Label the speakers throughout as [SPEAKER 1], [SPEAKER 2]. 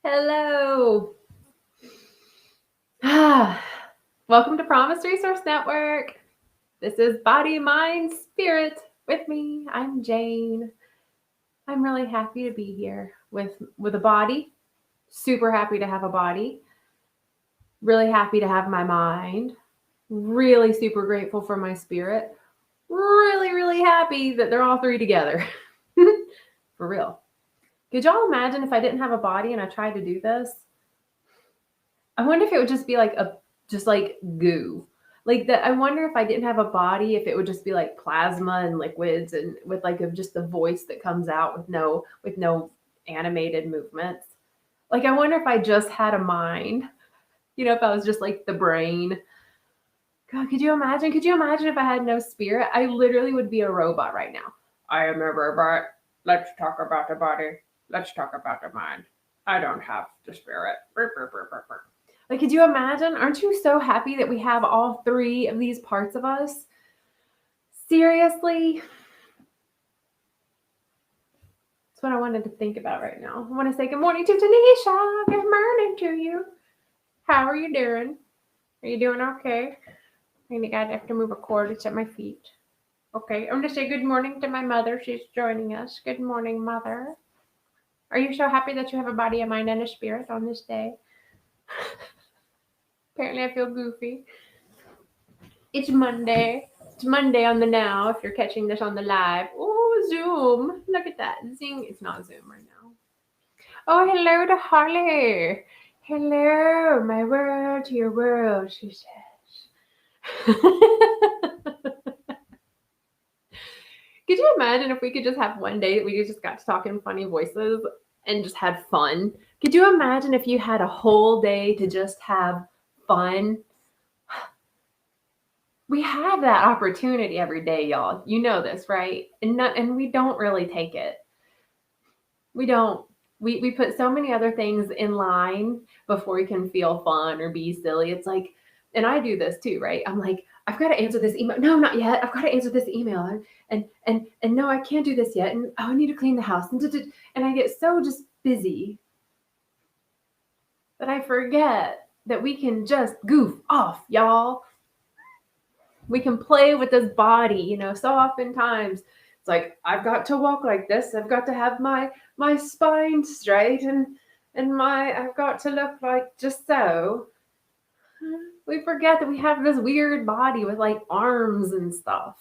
[SPEAKER 1] Hello. Welcome to Promise Resource Network. This is Body, Mind, Spirit with me. I'm Jane. I'm really happy to be here with a body. Super happy to have a body. Really happy to have my mind. Really super grateful for my spirit. Really happy that they're all three together. For real. Could y'all imagine if I didn't have a body and I tried to do this? I wonder if it would just be just like goo. Like that, I wonder if I didn't have a body, if it would just be like plasma and liquids and with just the voice that comes out with no animated movements. Like I wonder if I just had a mind, if I was just like the brain. God, could you imagine? Could you imagine if I had no spirit? I literally would be a robot right now. I am a robot. Let's talk about the body. Let's talk about the mind. I don't have the spirit. Like, could you imagine? Aren't you so happy that we have all three of these parts of us? Seriously? That's what I wanted to think about right now. I want to say good morning to Tanisha. Good morning to you. How are you doing? Are you doing okay? I think I have to move a cord. It's at my feet. Okay, I'm going to say good morning to my mother. She's joining us. Good morning, Mother. Are you so happy that you have a body, a mind, and a spirit on this day? Apparently, I feel goofy. It's Monday. It's Monday on the now if you're catching this on the live. Oh, Zoom. Look at that. Zing. It's not Zoom right now. Oh, hello to Holly. Hello, my world to your world, she says. Could you imagine if we could just have one day that we just got to talk in funny voices and just had fun? Could you imagine if you had a whole day to just have fun? We have that opportunity every day, y'all. You know this, right? And we don't really take it. We don't. We put so many other things in line before we can feel fun or be silly. It's like, and I do this too, right? I'm like, I've got to answer this email. No, not yet. I've got to answer this email. And no, I can't do this yet. And oh, I need to clean the house. And I get so just busy that I forget that we can just goof off, y'all. We can play with this body, so oftentimes it's like I've got to walk like this, I've got to have my spine straight, and I've got to look like just so. We forget that we have this weird body with like arms and stuff.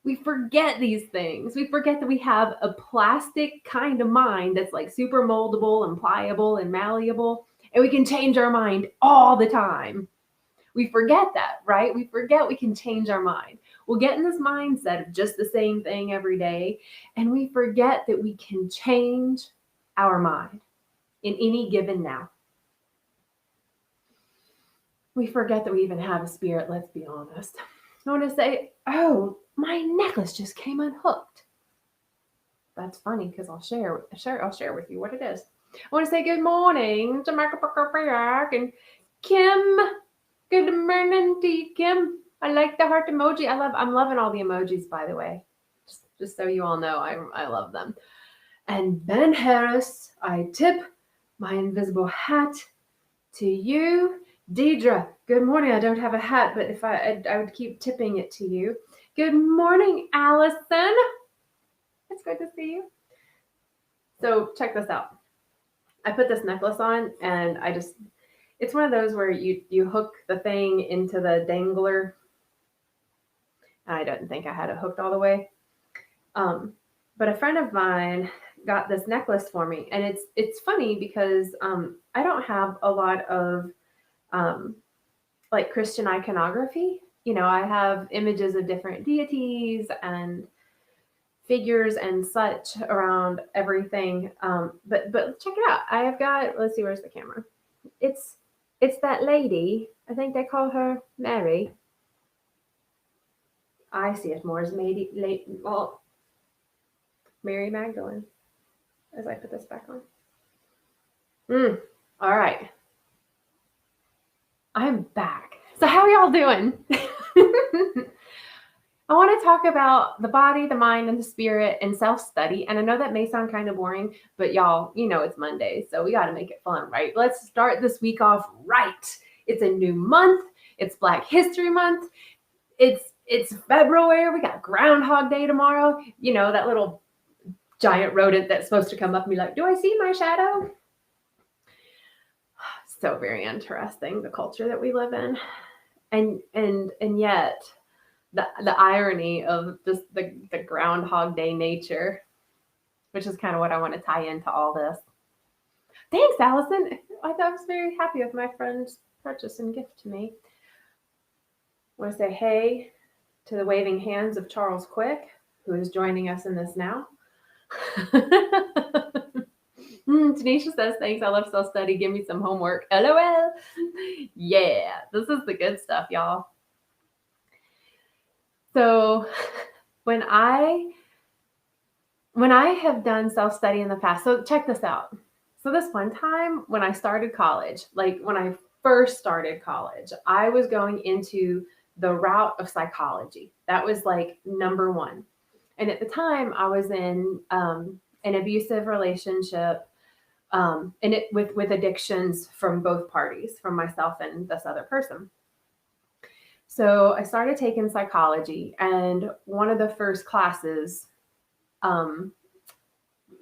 [SPEAKER 1] We forget these things. We forget that we have a plastic kind of mind that's like super moldable and pliable and malleable, and we can change our mind all the time. We forget that, right? We forget we can change our mind. We'll get in this mindset of just the same thing every day, and we forget that we can change our mind in any given now. We forget that we even have a spirit, let's be honest. I want to say, oh, my necklace just came unhooked. That's funny because I'll share with you what it is. I want to say good morning to Michael Parker and Kim. Good morning to you, Kim. I like the heart emoji. I'm loving all the emojis, by the way. Just so you all know, I love them. And Ben Harris, I tip my invisible hat to you. Deidre, good morning. I don't have a hat, but if I would keep tipping it to you. Good morning, Allison. It's good to see you. So check this out. I put this necklace on, and it's one of those where you hook the thing into the dangler. I didn't think I had it hooked all the way. But a friend of mine got this necklace for me, and it's funny because I don't have a lot of like Christian iconography. I have images of different deities and figures and such around everything. But check it out. I have got. Let's see. Where's the camera? It's that lady. I think they call her Mary. I see it more as Mary Magdalene. As I put this back on. All right. I'm back. So how are y'all doing? I want to talk about the body, the mind, and the spirit and self-study. And I know that may sound kind of boring, but y'all, it's Monday, so we got to make it fun, right? Let's start this week off right. It's a new month. It's Black History Month. It's February. We got Groundhog Day tomorrow. That little giant rodent that's supposed to come up and be like, "Do I see my shadow?" So very interesting, the culture that we live in. And yet the irony of just the Groundhog Day nature, which is kind of what I want to tie into all this. Thanks, Allison. I was very happy with my friend's purchase and gift to me. I want to say hey to the waving hands of Charles Quick, who is joining us in this now. Tanisha says, thanks, I love self-study. Give me some homework. LOL. Yeah, this is the good stuff, y'all. So when I have done self-study in the past, so check this out. So this one time when I started college, like when I first started college, I was going into the route of psychology. That was like number one. And at the time I was in an abusive relationship, and it with addictions from both parties, from myself and this other person. So I started taking psychology, and one of the first classes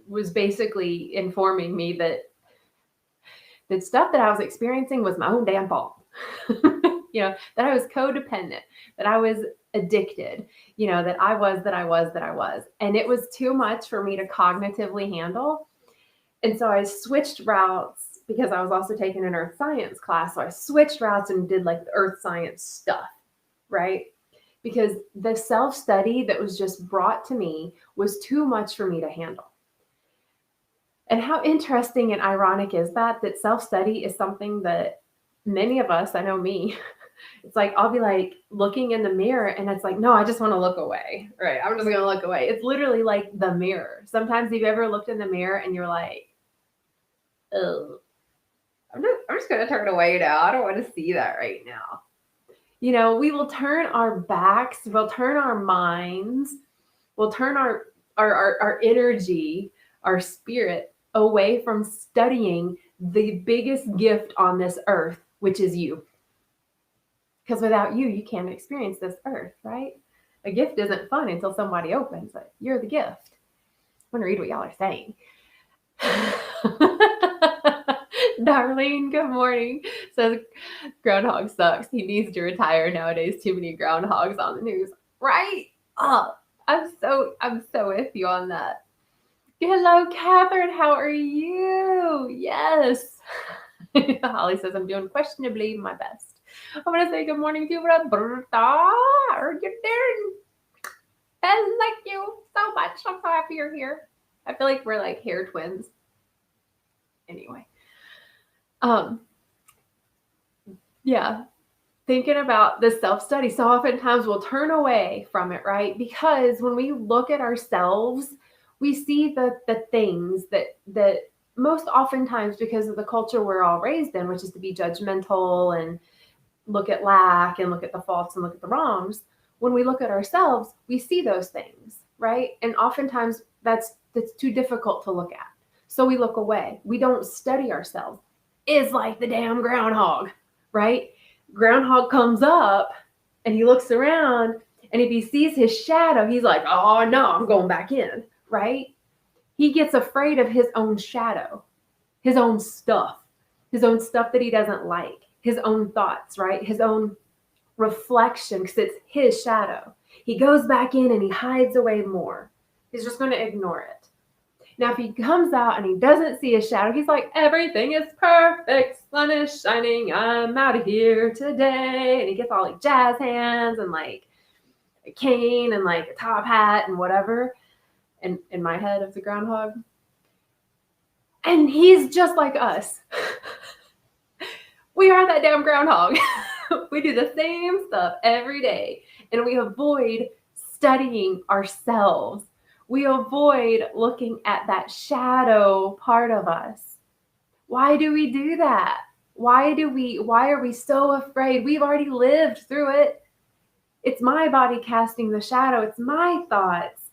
[SPEAKER 1] was basically informing me that stuff that I was experiencing was my own damn fault. That I was codependent, that I was addicted, that I was. And it was too much for me to cognitively handle. And so I switched routes because I was also taking an earth science class. So I switched routes and did like the earth science stuff, right? Because the self-study that was just brought to me was too much for me to handle. And how interesting and ironic is that self-study is something that many of us, I know me, it's like, I'll be like looking in the mirror and it's like, no, I just want to look away, right? I'm just going to look away. It's literally like the mirror. Sometimes you've ever looked in the mirror and you're like, oh, I'm just going to turn away now. I don't want to see that right now. We will turn our backs, we'll turn our minds, we'll turn our energy, our spirit away from studying the biggest gift on this earth, which is you. Because without you, you can't experience this earth, right? A gift isn't fun until somebody opens it. You're the gift. I'm going to read what y'all are saying. Darlene, good morning. Says groundhog sucks. He needs to retire nowadays. Too many groundhogs on the news. Right? Oh, I'm so with you on that. Hello, Catherine. How are you? Yes. Holly says, I'm doing questionably my best. I want to say good morning to Roberta. How are you doing? I like you so much. I'm so happy you're here. I feel like we're like hair twins. Anyway. Yeah. Thinking about the self-study. So oftentimes we'll turn away from it, right? Because when we look at ourselves, we see the things that most oftentimes, because of the culture we're all raised in, which is to be judgmental and look at lack and look at the faults and look at the wrongs. When we look at ourselves, we see those things, right? And oftentimes that's too difficult to look at. So we look away. We don't study ourselves. It's like the damn groundhog, right? Groundhog comes up and he looks around, and if he sees his shadow, he's like, oh no, I'm going back in, right? He gets afraid of his own shadow, his own stuff that he doesn't like, his own thoughts, right? His own reflection, because it's his shadow. He goes back in and he hides away more. He's just going to ignore it. Now, if he comes out and he doesn't see his shadow, he's like, everything is perfect. Sun is shining. I'm out of here today. And he gets all like jazz hands and like a cane and like a top hat and whatever. And in my head of the groundhog. And he's just like us. We are that damn groundhog. We do the same stuff every day. And we avoid studying ourselves. We avoid looking at that shadow part of us. Why do we do that? Why are we so afraid? We've already lived through it. It's my body casting the shadow. It's my thoughts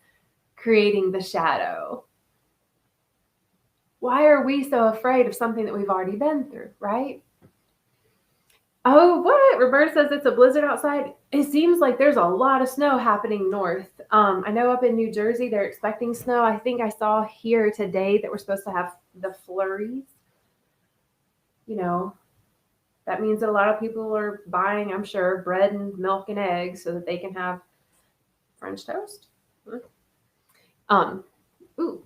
[SPEAKER 1] creating the shadow. Why are we so afraid of something that we've already been through, right? Oh, what? Roberta says it's a blizzard outside. It seems like there's a lot of snow happening north. I know up in New Jersey they're expecting snow. I think I saw here today that we're supposed to have the flurries. You know, that means that a lot of people are buying, I'm sure, bread and milk and eggs so that they can have French toast. Ooh.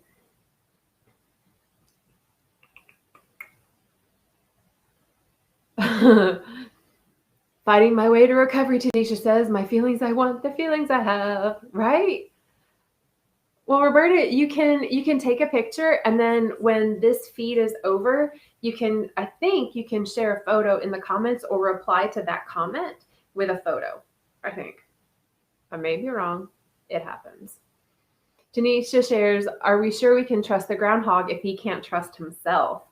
[SPEAKER 1] Fighting my way to recovery, Tanisha says, my feelings I want, the feelings I have, right? Well, Roberta, you can take a picture, and then when this feed is over, I think you can share a photo in the comments or reply to that comment with a photo. I think. I may be wrong. It happens. Tanisha shares, are we sure we can trust the groundhog if he can't trust himself?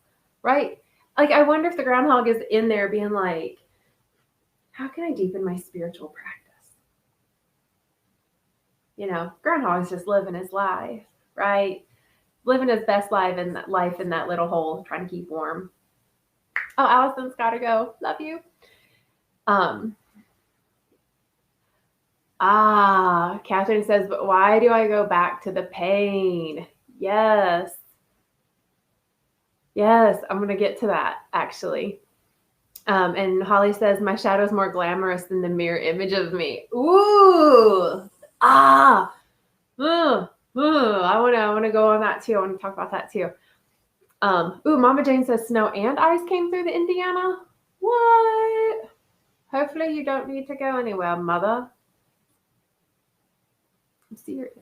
[SPEAKER 1] Right? Like, I wonder if the groundhog is in there being like, how can I deepen my spiritual practice? You know, groundhog's just living his life, right? Living his best life in that little hole, trying to keep warm. Oh, Allison's got to go. Love you. Catherine says, but why do I go back to the pain? Yes, I'm going to get to that, actually. And Holly says, my shadow is more glamorous than the mirror image of me. Ooh. I want to go on that too. I want to talk about that too. Mama Jane says snow and ice came through the Indiana. What? Hopefully you don't need to go anywhere, mother. I'm serious.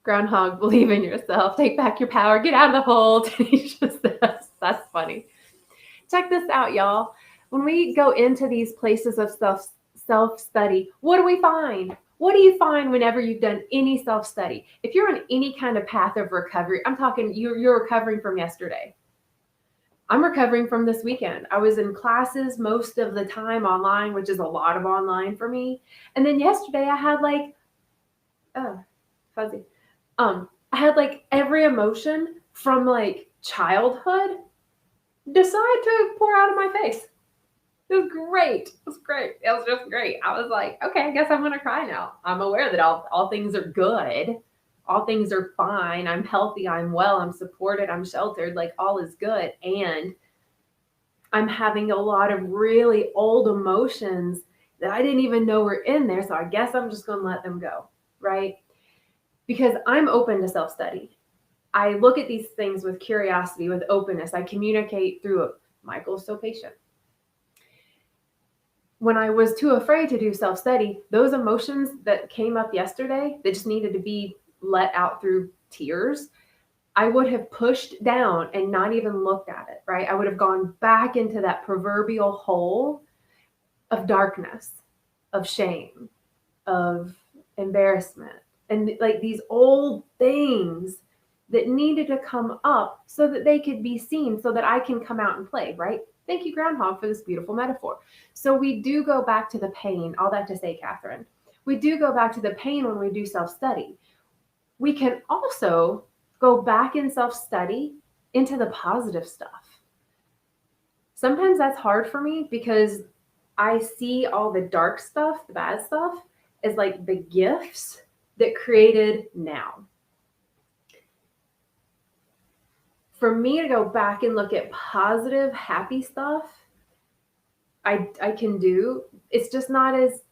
[SPEAKER 1] Groundhog, believe in yourself. Take back your power. Get out of the hole. Tanisha says, that's funny. Check this out, y'all. When we go into these places of self-study, what do we find? What do you find whenever you've done any self-study? If you're on any kind of path of recovery, I'm talking you're recovering from yesterday. I'm recovering from this weekend. I was in classes most of the time online, which is a lot of online for me. And then yesterday I had fuzzy. I had like every emotion from like childhood decide to pour out of my face. It was great. It was just great. I was like, okay, I guess I'm going to cry now. I'm aware that all things are good. All things are fine. I'm healthy. I'm well. I'm supported. I'm sheltered. Like all is good. And I'm having a lot of really old emotions that I didn't even know were in there. So I guess I'm just going to let them go. Right? Because I'm open to self-study. I look at these things with curiosity, with openness. I communicate through it. Michael's so patient. When I was too afraid to do self-study, those emotions that came up yesterday that just needed to be let out through tears, I would have pushed down and not even looked at it, right? I would have gone back into that proverbial hole of darkness, of shame, of embarrassment, and like these old things that needed to come up so that they could be seen, so that I can come out and play, right? Thank you, Groundhog, for this beautiful metaphor. So we do go back to the pain. All that to say, Catherine, we do go back to the pain when we do self-study. We can also go back in self-study into the positive stuff. Sometimes that's hard for me because I see all the dark stuff, the bad stuff, as like the gifts that created now. For me to go back and look at positive, happy stuff, I can do. It's just not as,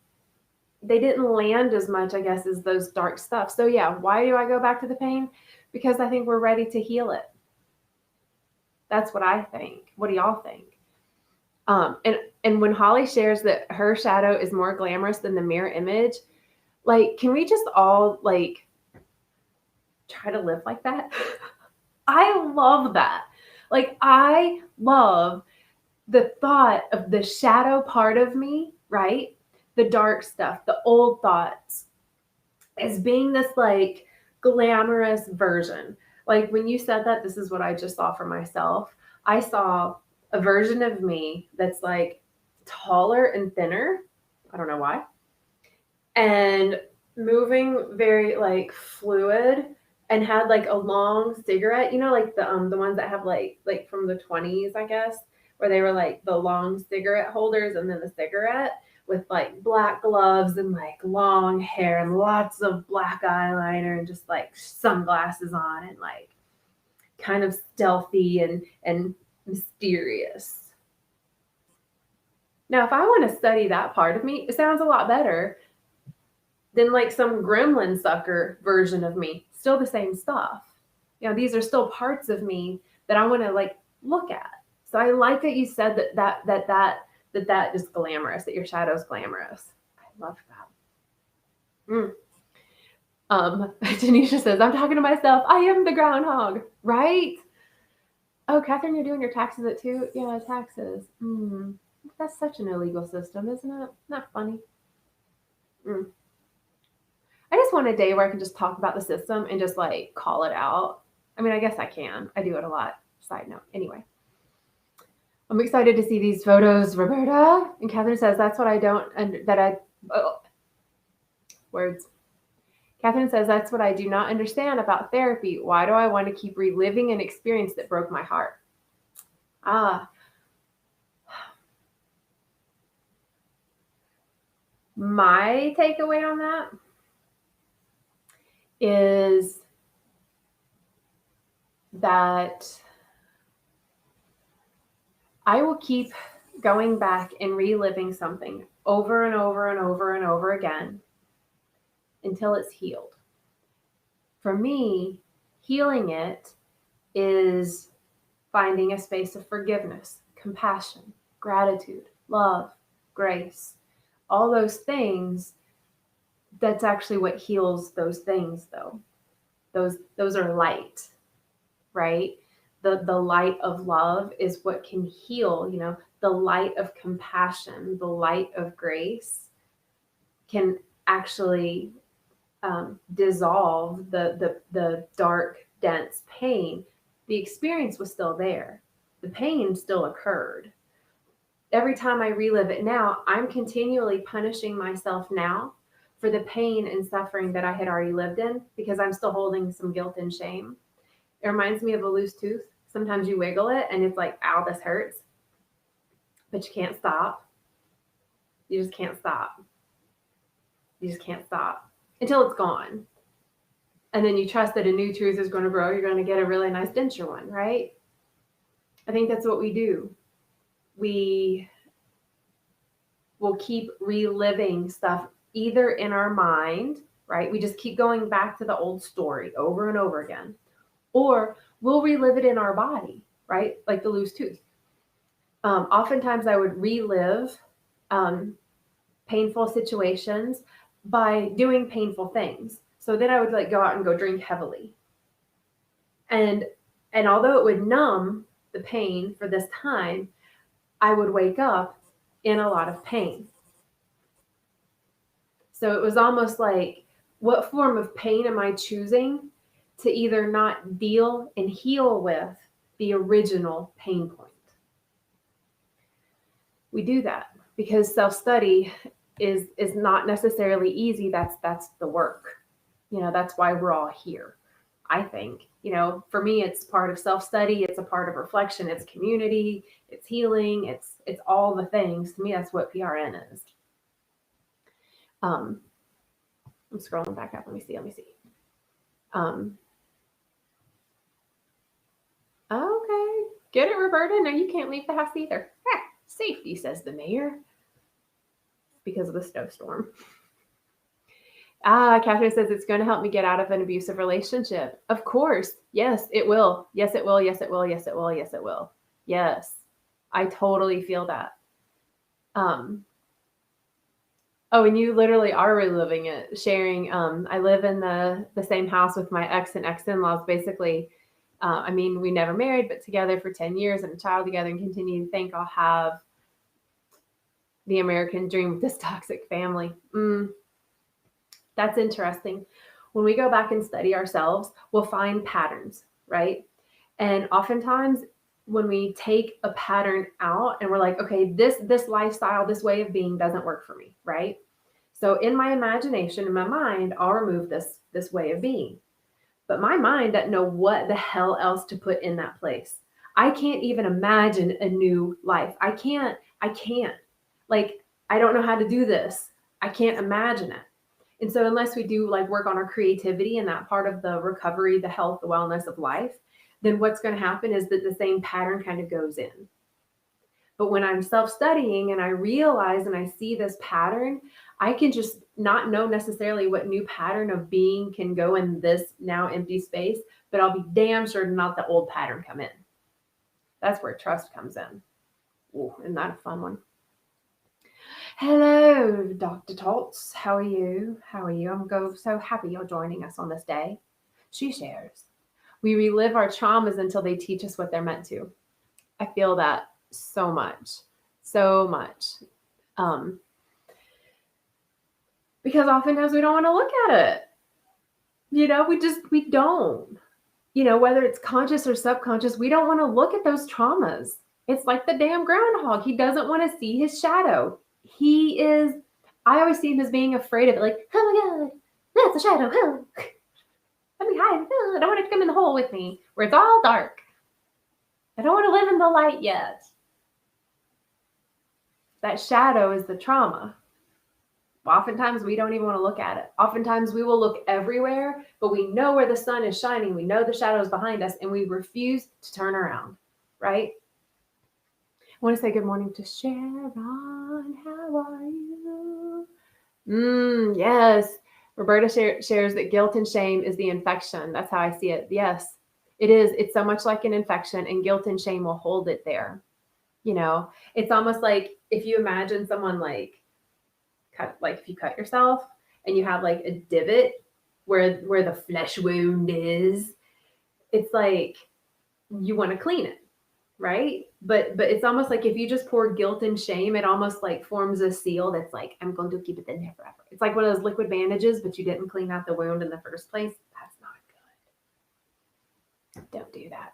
[SPEAKER 1] they didn't land as much, I guess, as those dark stuff. So yeah, why do I go back to the pain? Because I think we're ready to heal it. That's what I think. What do y'all think? And when Holly shares that her shadow is more glamorous than the mirror image, like, can we just all like try to live like that? I love that. Like, I love the thought of the shadow part of me, right? The dark stuff, the old thoughts, as being this like glamorous version. Like when you said that, this is what I just saw for myself. I saw a version of me that's like taller and thinner. I don't know why. And moving very like fluid, and had like a long cigarette, like the ones that have like from the 20s, I guess, where they were like the long cigarette holders and then the cigarette with like black gloves and like long hair and lots of black eyeliner and just like sunglasses on and like kind of stealthy and mysterious. Now, if I want to study that part of me, it sounds a lot better than like some gremlin sucker version of me. Still the same stuff. These are still parts of me that I want to like look at. So I like that you said that is glamorous, that your shadow's glamorous. I love that. Tanisha says, I'm talking to myself. I am the groundhog, right? Oh, Catherine, you're doing your taxes at 2? Yeah, taxes. That's such an illegal system, isn't it? Not funny. I just want a day where I can just talk about the system and just like call it out. I mean, I guess I can. I do it a lot. Side note. Anyway, I'm excited to see these photos, Roberta. And Catherine says, that's what I don't, words. Catherine says, that's what I do not understand about therapy. Why do I want to keep reliving an experience that broke my heart? My takeaway on that is that I will keep going back and reliving something over and over and over and over again until it's healed. For me, healing it is finding a space of forgiveness, compassion, gratitude, love, grace, all those things. That's actually what heals those things, though. Those are light, right? The light of love is what can heal, the light of compassion, the light of grace can actually dissolve the dark, dense pain. The experience was still there. The pain still occurred. Every time I relive it now, I'm continually punishing myself now for the pain and suffering that I had already lived in because I'm still holding some guilt and shame. It reminds me of a loose tooth. Sometimes you wiggle it and it's like, ow, this hurts. But you can't stop. You just can't stop. You just can't stop until it's gone. And then you trust that a new tooth is going to grow. You're going to get a really nice denture one, right? I think that's what we do. We will keep reliving stuff either in our mind, right? We just keep going back to the old story over and over again. Or we'll relive it in our body, right? Like the loose tooth. Oftentimes I would relive painful situations by doing painful things. So then I would like go out and go drink heavily. And although it would numb the pain for this time, I would wake up in a lot of pain. So it was almost like, what form of pain am I choosing to either not deal and heal with the original pain point? We do that because self-study is not necessarily easy. That's the work. That's why we're all here. I think, for me, it's part of self-study. It's a part of reflection. It's community. It's healing. It's all the things. To me, that's what PRN is. I'm scrolling back up. Let me see. Okay. Get it, Roberta? No, you can't leave the house either. Safety, says the mayor. Because of the snowstorm. Catherine says it's going to help me get out of an abusive relationship. Of course. Yes, it will. Yes, it will. Yes, it will. Yes, it will. Yes, it will. Yes. I totally feel that. Oh, and you literally are reliving it, sharing. I live in the same house with my ex and ex-in-laws. Basically, we never married, but together for 10 years and a child together, and continue to think I'll have the American dream with this toxic family. That's interesting. When we go back and study ourselves, we'll find patterns, right? And oftentimes when we take a pattern out and we're like, okay, this lifestyle, this way of being doesn't work for me, right? So in my imagination, in my mind, I'll remove this way of being. But my mind doesn't know what the hell else to put in that place. I can't even imagine a new life. I can't. Like, I don't know how to do this. I can't imagine it. And so unless we do like work on our creativity and that part of the recovery, the health, the wellness of life, then what's going to happen is that the same pattern kind of goes in. But when I'm self-studying and I realize and I see this pattern, I can just not know necessarily what new pattern of being can go in this now empty space, but I'll be damn sure not the old pattern come in. That's where trust comes in. Ooh, isn't that a fun one? Hello, Dr. Tots. How are you? How are you? I'm so happy you're joining us on this day. She shares. We relive our traumas until they teach us what they're meant to. I feel that so much, so much. Because oftentimes we don't want to look at it. We don't. Whether it's conscious or subconscious, we don't want to look at those traumas. It's like the damn groundhog. He doesn't want to see his shadow. I always see him as being afraid of it. Like, oh my God, that's a shadow. Oh, let me hide. Oh, I don't want it to come in the hole with me where it's all dark. I don't want to live in the light yet. That shadow is the trauma. Oftentimes we don't even want to look at it. Oftentimes we will look everywhere, but we know where the sun is shining. We know the shadow is behind us and we refuse to turn around, right? I want to say good morning to Sharon. How are you? Yes. Roberta shares that guilt and shame is the infection. That's how I see it. Yes, it is. It's so much like an infection, and guilt and shame will hold it there. It's almost like if you imagine someone like if you cut yourself and you have like a divot where the flesh wound is, it's like you want to clean it, right? But it's almost like if you just pour guilt and shame, it almost like forms a seal that's like, I'm going to keep it in there forever. It's like one of those liquid bandages, but you didn't clean out the wound in the first place. That's not good. Don't do that.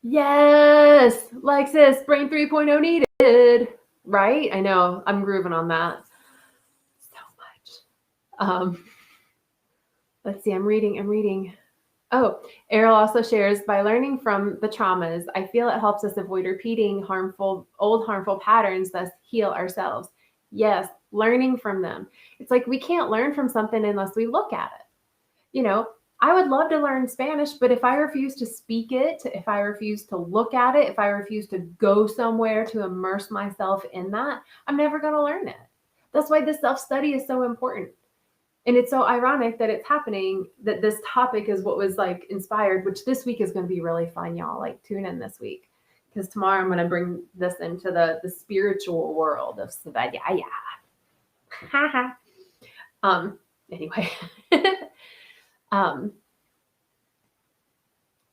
[SPEAKER 1] Yes, Lexus, Brain 3.0 needed. Right? I know. I'm grooving on that so much. Let's see. I'm reading. Oh, Errol also shares, by learning from the traumas, I feel it helps us avoid repeating old harmful patterns, thus heal ourselves. Yes, learning from them. It's like we can't learn from something unless we look at it. I would love to learn Spanish, but if I refuse to speak it, if I refuse to look at it, if I refuse to go somewhere to immerse myself in that, I'm never going to learn it. That's why this self-study is so important. And it's so ironic that it's happening, that this topic is what was like inspired, which this week is going to be really fun, y'all. Like, tune in this week, because tomorrow I'm going to bring this into the spiritual world of Savaya. Anyway.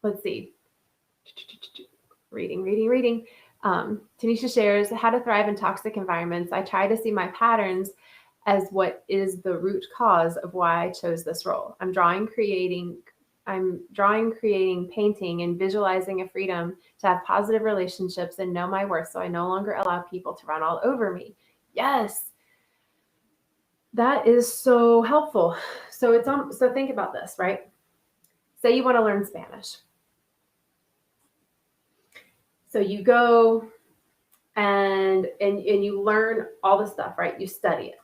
[SPEAKER 1] Let's see. Reading. Tanisha shares how to thrive in toxic environments. I try to see my patterns as what is the root cause of why I chose this role. I'm drawing, creating, painting, and visualizing a freedom to have positive relationships and know my worth, so I no longer allow people to run all over me. Yes. That is so helpful. So think about this, right? Say you want to learn Spanish. So you go and you learn all the stuff, right? You study it.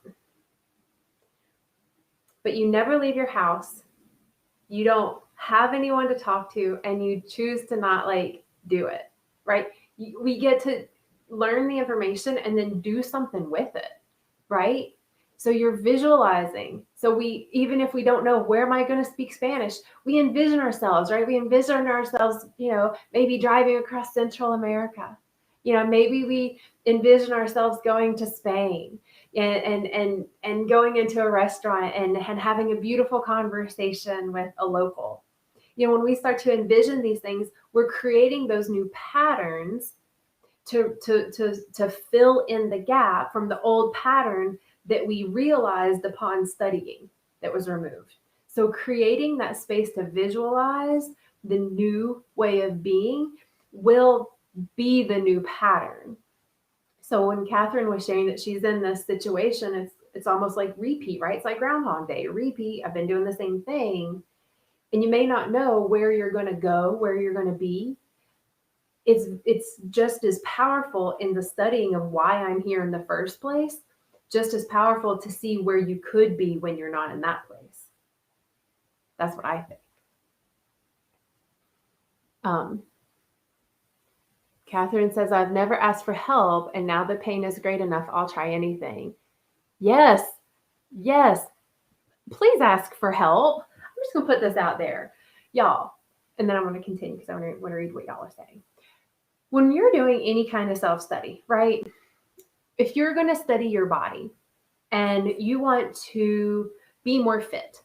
[SPEAKER 1] But you never leave your house. You don't have anyone to talk to, and you choose to not do it, right? We get to learn the information and then do something with it, right? So you're visualizing. So even if we don't know, where am I going to speak Spanish? We envision ourselves, right? We envision ourselves, maybe driving across Central America. Maybe we envision ourselves going to Spain and going into a restaurant and having a beautiful conversation with a local. When we start to envision these things, we're creating those new patterns to fill in the gap from the old pattern that we realized upon studying that was removed. So creating that space to visualize the new way of being will be the new pattern. So when Catherine was sharing that she's in this situation, it's almost like repeat, right? It's like Groundhog Day, repeat. I've been doing the same thing. And you may not know where you're going to go, where you're going to be. It's just as powerful in the studying of why I'm here in the first place, just as powerful to see where you could be when you're not in that place. That's what I think. Catherine says, I've never asked for help, and now the pain is great enough, I'll try anything. Yes, yes. Please ask for help. I'm just going to put this out there. Y'all, and then I'm going to continue because I want to read what y'all are saying. When you're doing any kind of self-study, right? If you're going to study your body and you want to be more fit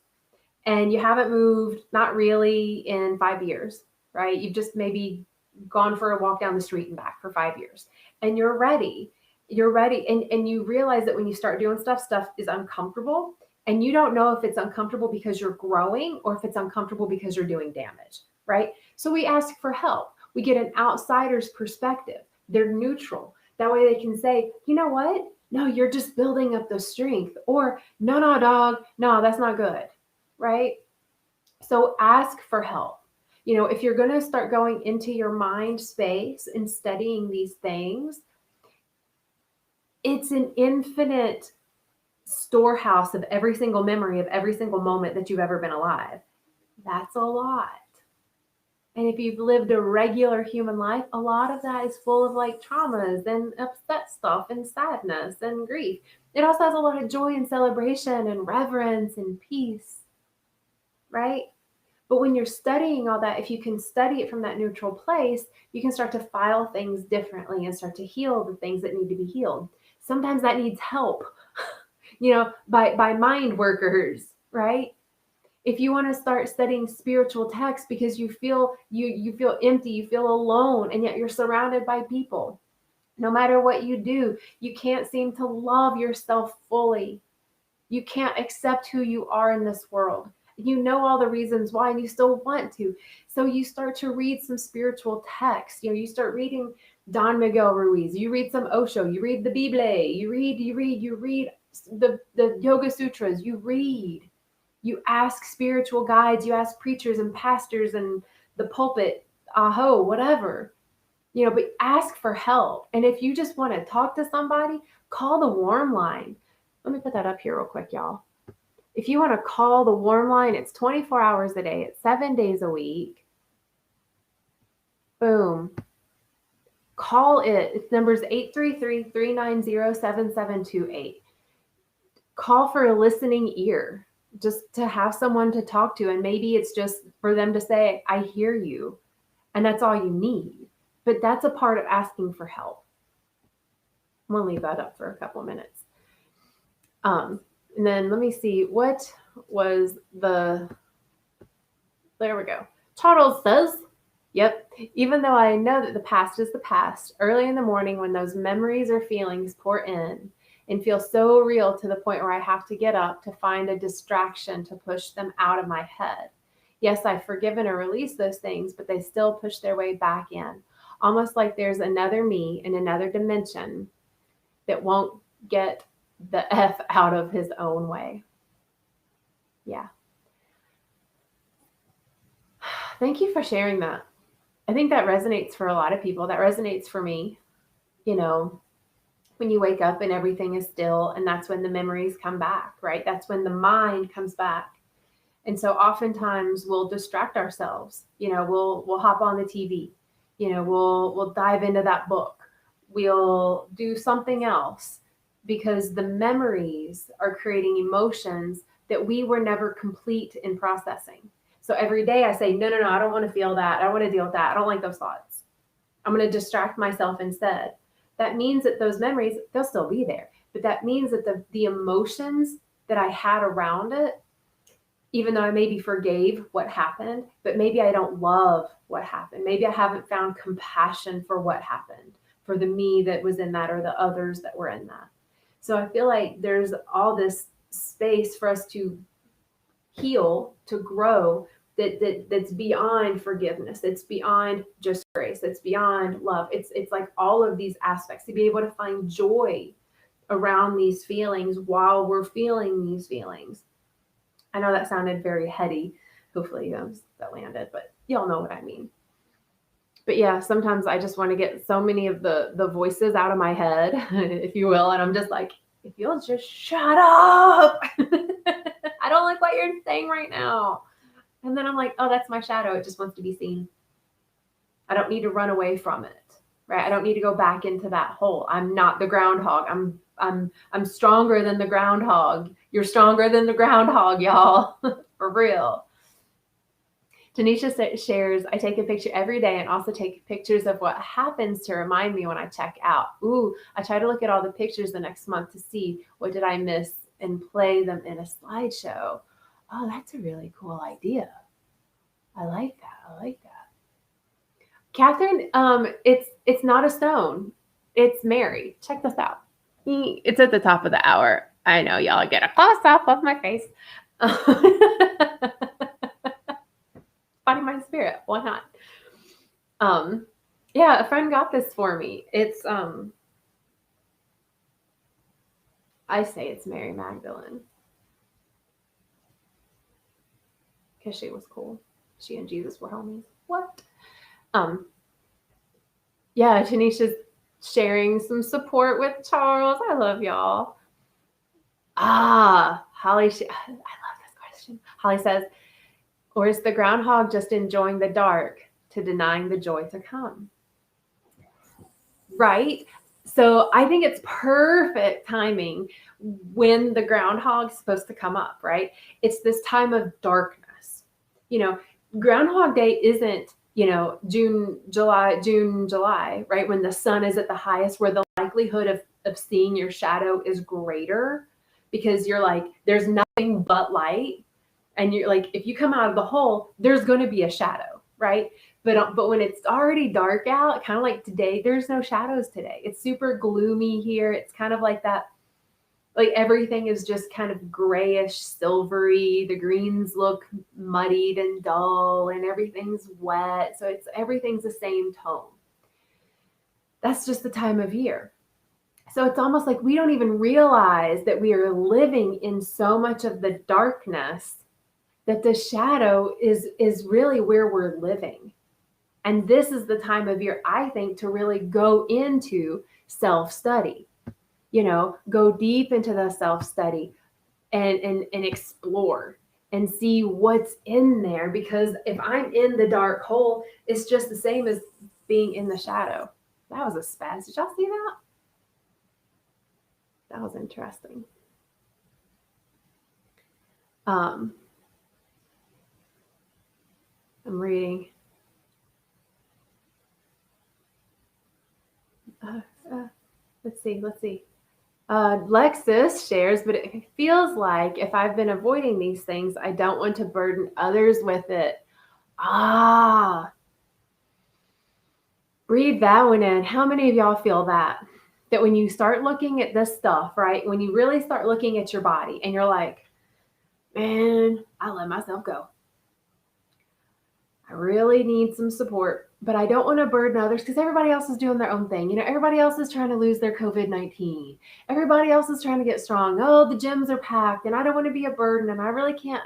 [SPEAKER 1] and you haven't moved, not really in 5 years, right? You've just maybe gone for a walk down the street and back for 5 years and you're ready. And you realize that when you start doing stuff is uncomfortable and you don't know if it's uncomfortable because you're growing or if it's uncomfortable because you're doing damage, right? So we ask for help. We get an outsider's perspective. They're neutral. That way they can say, you know what? No, you're just building up the strength. Or no, dog. No, that's not good, right? So ask for help. If you're going to start going into your mind space and studying these things, it's an infinite storehouse of every single memory of every single moment that you've ever been alive. That's a lot. And if you've lived a regular human life, a lot of that is full of like traumas and upset stuff and sadness and grief. It also has a lot of joy and celebration and reverence and peace, right? But when you're studying all that, if you can study it from that neutral place, you can start to file things differently and start to heal the things that need to be healed. Sometimes that needs help, by mind workers, right? If you want to start studying spiritual texts because you feel empty, you feel alone, and yet you're surrounded by people. No matter what you do, you can't seem to love yourself fully. You can't accept who you are in this world. You know all the reasons why, and you still want to. So you start to read some spiritual texts. You start reading Don Miguel Ruiz. You read some Osho. You read the Bible. You read the Yoga Sutras. You ask spiritual guides, you ask preachers and pastors and the pulpit, whatever, but ask for help. And if you just want to talk to somebody, call the warm line. Let me put that up here real quick, y'all. If you want to call the warm line, it's 24 hours a day. It's 7 days a week. Boom. Call it. Its number's 833-390-7728. Call for a listening ear. Just to have someone to talk to. And maybe it's just for them to say, I hear you. And that's all you need. But that's a part of asking for help. I'm going to leave that up for a couple of minutes. And then let me see. What was there we go. Charles says, yep. Even though I know that the past is the past, early in the morning when those memories or feelings pour in, and feel so real to the point where I have to get up to find a distraction to push them out of my head. Yes, I've forgiven or released those things, but they still push their way back in. Almost like there's another me in another dimension that won't get the F out of his own way. Yeah. Thank you for sharing that. I think that resonates for a lot of people. That resonates for me. When you wake up and everything is still, and that's when the memories come back, right? That's when the mind comes back. And so oftentimes we'll distract ourselves. We'll hop on the TV. We'll dive into that book. We'll do something else because the memories are creating emotions that we were never complete in processing. So every day I say, no, I don't want to feel that. I don't want to deal with that. I don't like those thoughts. I'm going to distract myself instead. That means that those memories, they'll still be there. But that means that the emotions that I had around it, even though I maybe forgave what happened, but maybe I don't love what happened. Maybe I haven't found compassion for what happened, for the me that was in that or the others that were in that. So I feel like there's all this space for us to heal, to grow, that's beyond forgiveness. It's beyond just grace. It's beyond love. It's like all of these aspects, to be able to find joy around these feelings while we're feeling these feelings. I know that sounded very heady. Hopefully that landed, but y'all know what I mean. But yeah, sometimes I just want to get so many of the voices out of my head, if you will, and I'm just like, if you'll just shut up. I don't like what you're saying right now. And then I'm like, oh, that's my shadow. It just wants to be seen. I don't need to run away from it, right? I don't need to go back into that hole. I'm not the groundhog. I'm stronger than the groundhog. You're stronger than the groundhog, y'all. For real. Tanisha shares, I take a picture every day and also take pictures of what happens to remind me when I check out. Ooh, I try to look at all the pictures the next month to see what did I miss and play them in a slideshow. Oh, that's a really cool idea. I like that. Catherine, it's not a stone. It's Mary. Check this out. It's at the top of the hour. I know y'all get a close up of my face. Body, mind, spirit. Why not? Yeah, a friend got this for me. It's I say it's Mary Magdalene because she was cool. She and Jesus were homies. What? Yeah, Tanisha's sharing some support with Charles. I love y'all. Holly, I love this question. Holly says, or is the groundhog just enjoying the dark to denying the joy to come? Right? So I think it's perfect timing when the groundhog's supposed to come up, right? It's this time of darkness. Groundhog Day isn't, June, July, right? When the sun is at the highest, where the likelihood of seeing your shadow is greater because you're like, there's nothing but light. And you're like, if you come out of the hole, there's going to be a shadow, right? But when it's already dark out, kind of like today, there's no shadows today. It's super gloomy here. It's kind of like that, like everything is just kind of grayish, silvery. The greens look muddied and dull, and everything's wet. So everything's the same tone. That's just the time of year. So it's almost like we don't even realize that we are living in so much of the darkness that the shadow is really where we're living. And this is the time of year, I think, to really go into self-study, go deep into the self-study and explore and see what's in there. Because if I'm in the dark hole, it's just the same as being in the shadow. That was a spaz. Did y'all see that? That was interesting. I'm reading. Let's see. Lexus shares, but it feels like if I've been avoiding these things, I don't want to burden others with it. Breathe that one in. How many of y'all feel that? That when you start looking at this stuff, right? When you really start looking at your body and you're like, man, I let myself go. I really need some support, but I don't want to burden others because everybody else is doing their own thing. Everybody else is trying to lose their COVID-19. Everybody else is trying to get strong. Oh, the gyms are packed and I don't want to be a burden and I can't.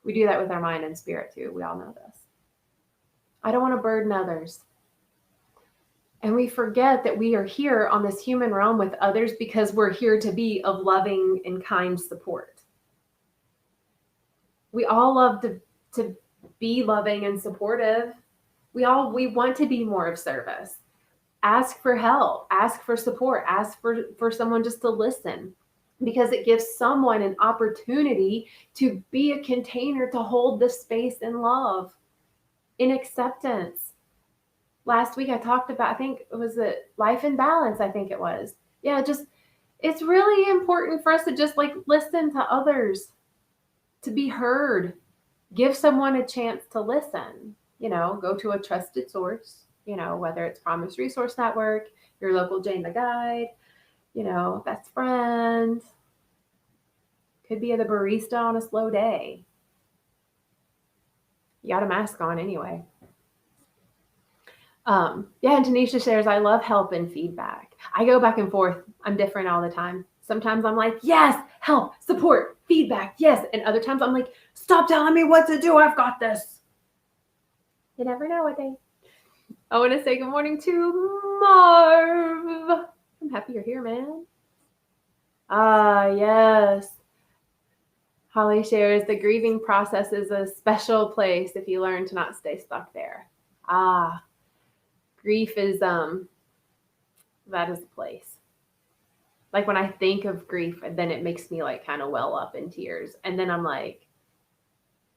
[SPEAKER 1] We do that with our mind and spirit too. We all know this. I don't want to burden others. And we forget that we are here on this human realm with others because we're here to be of loving and kind support. We all love to be loving and supportive. We want to be more of service. Ask for help, ask for support, ask for someone just to listen, because it gives someone an opportunity to be a container to hold the space in love, in acceptance. Last week I talked about, I think it was life in balance. I think it was. Yeah, it's really important for us to just like listen to others, to be heard, give someone a chance to listen, go to a trusted source, whether it's Promise Resource Network, your local Jane the Guide, best friend, Could be the barista on a slow day. You got a mask on anyway. Yeah, and Tanisha shares, I love help and feedback. I go back and forth. I'm different all the time. Sometimes I'm like, yes, help, support, feedback, yes. And other times I'm like, stop telling me what to do. I've got this. You never know what day. I want to say good morning to Marv. I'm happy you're here, man. Yes. Holly shares, the grieving process is a special place if you learn to not stay stuck there. Grief is, that is the place. Like when I think of grief, then it makes me like kind of well up in tears. And then I'm like,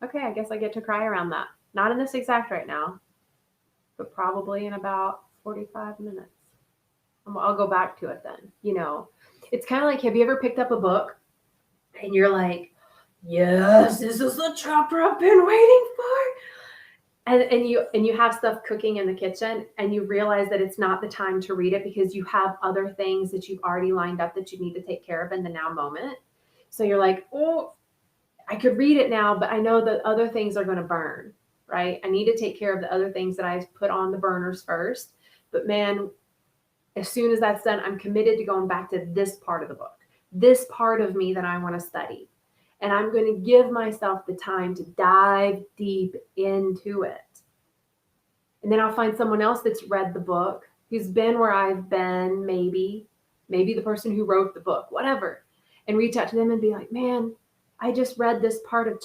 [SPEAKER 1] okay, I guess I get to cry around that. Not in this exact right now, but probably in about 45 minutes. I'll go back to it then. You know, it's kind of like, have you ever picked up a book and you're like, yes, this is the chapter I've been waiting for. And you have stuff cooking in the kitchen and you realize that it's not the time to read it because you have other things that you've already lined up that you need to take care of in the now moment. So you're like, oh, I could read it now, but I know that other things are going to burn, right? I need to take care of the other things that I put on the burners first. But man, as soon as that's done, I'm committed to going back to this part of the book, this part of me that I want to study. And I'm going to give myself the time to dive deep into it. And then I'll find someone else that's read the book, who's been where I've been, maybe the person who wrote the book, whatever, and reach out to them and be like, man, I just read this part of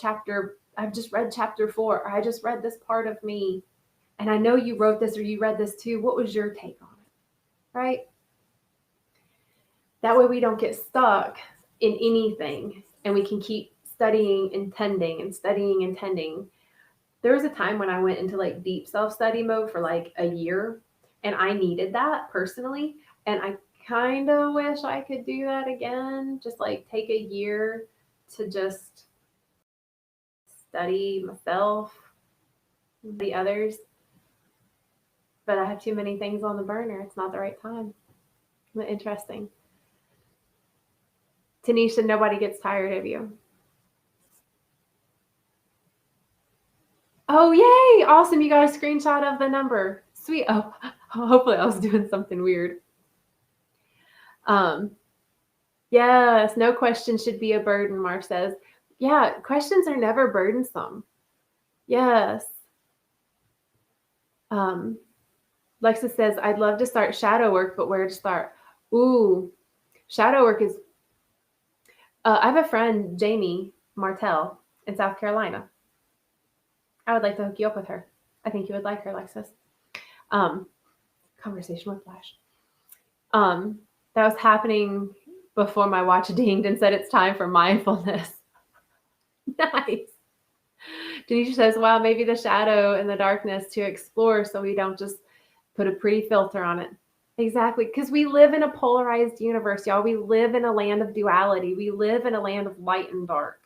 [SPEAKER 1] I've just read chapter 4, or I just read this part of me. And I know you wrote this or you read this too. What was your take on it? Right? That way we don't get stuck in anything and we can keep studying and tending and studying and tending. There was a time when I went into like deep self-study mode for like a year, and I needed that personally. And I kind of wish I could do that again. Just like take a year to just study myself, the others. But I have too many things on the burner. It's not the right time. Interesting. Tanisha, nobody gets tired of you. Oh, yay. Awesome. You got a screenshot of the number. Sweet. Oh, hopefully I was doing something weird. Yes, no question should be a burden, Marv says. Yeah, questions are never burdensome. Yes. Lexa says, I'd love to start shadow work, but where to start? Ooh, shadow work is, I have a friend, Jamie Martell, in South Carolina. I would like to hook you up with her. I think you would like her, Lexus. Conversation with Flash. That was happening before my watch dinged and said it's time for mindfulness. Nice. Denisha says, wow, maybe the shadow and the darkness to explore so we don't just put a pretty filter on it. Exactly. Because we live in a polarized universe, y'all. We live in a land of duality. We live in a land of light and dark.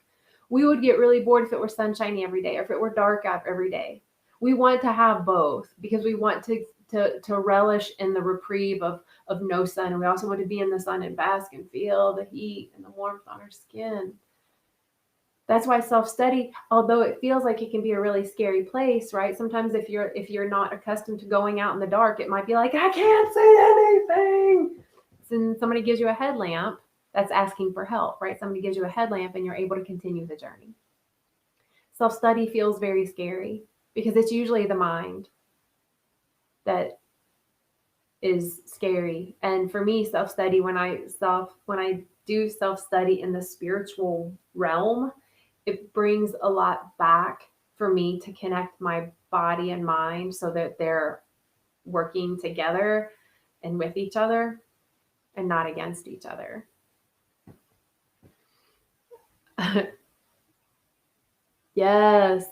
[SPEAKER 1] We would get really bored if it were sunshiny every day or if it were dark out every day. We want to have both because we want to relish in the reprieve of no sun. And we also want to be in the sun and bask and feel the heat and the warmth on our skin. That's why self-study, although it feels like it can be a really scary place, right? Sometimes if you're not accustomed to going out in the dark, it might be like, I can't see anything. Then somebody gives you a headlamp, that's asking for help, right? Somebody gives you a headlamp and you're able to continue the journey. Self-study feels very scary because it's usually the mind that is scary. And for me, self-study, when I do self-study in the spiritual realm, it brings a lot back for me to connect my body and mind so that they're working together and with each other and not against each other. Yes.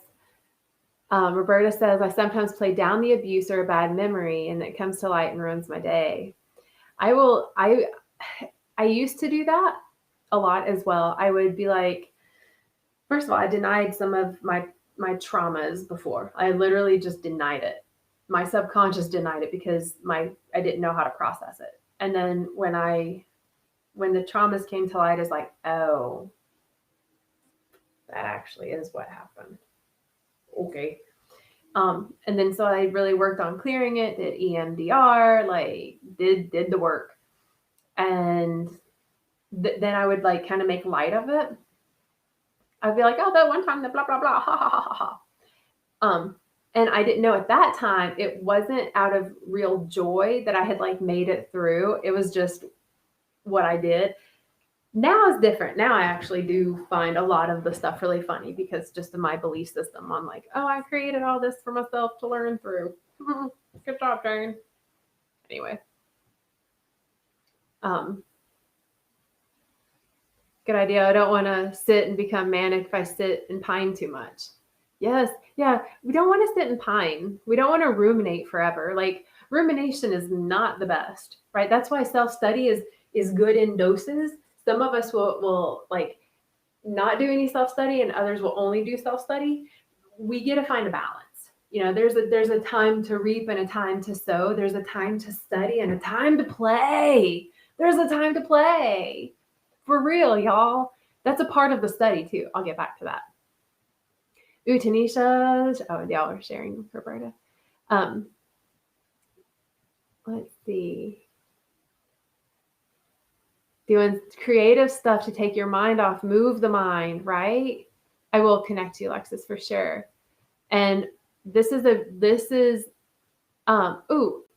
[SPEAKER 1] Roberta says, I sometimes play down the abuse or a bad memory and it comes to light and ruins my day. I used to do that a lot as well. I would be like, first of all, I denied some of my traumas before. I literally just denied it. My subconscious denied it because I didn't know how to process it. And then when the traumas came to light, it's like, oh, that actually is what happened. Okay. And then so I really worked on clearing it, did EMDR, like did the work. And then I would like kind of make light of it. I'd be like, oh, that one time, the blah, blah, blah, ha, ha, ha, ha, ha. And I didn't know at that time, it wasn't out of real joy that I had like made it through. It was just what I did. Now it's different. Now I actually do find a lot of the stuff really funny because just in my belief system, I'm like, oh, I created all this for myself to learn through. Good job, Jane. Anyway. Good idea. I don't want to sit and become manic if I sit and pine too much. Yes. Yeah. We don't want to sit and pine. We don't want to ruminate forever. Like rumination is not the best, right? That's why self-study is good in doses. Some of us will like not do any self-study and others will only do self-study. We get to find a balance. You know, there's a time to reap and a time to sow. There's a time to study and a time to play. There's a time to play. For real, y'all. That's a part of the study too. I'll get back to that. Ooh, Tanisha. Oh, y'all are sharing, Roberta. Let's see. Doing creative stuff to take your mind off, move the mind, right? I will connect to you, Alexis, for sure. And this is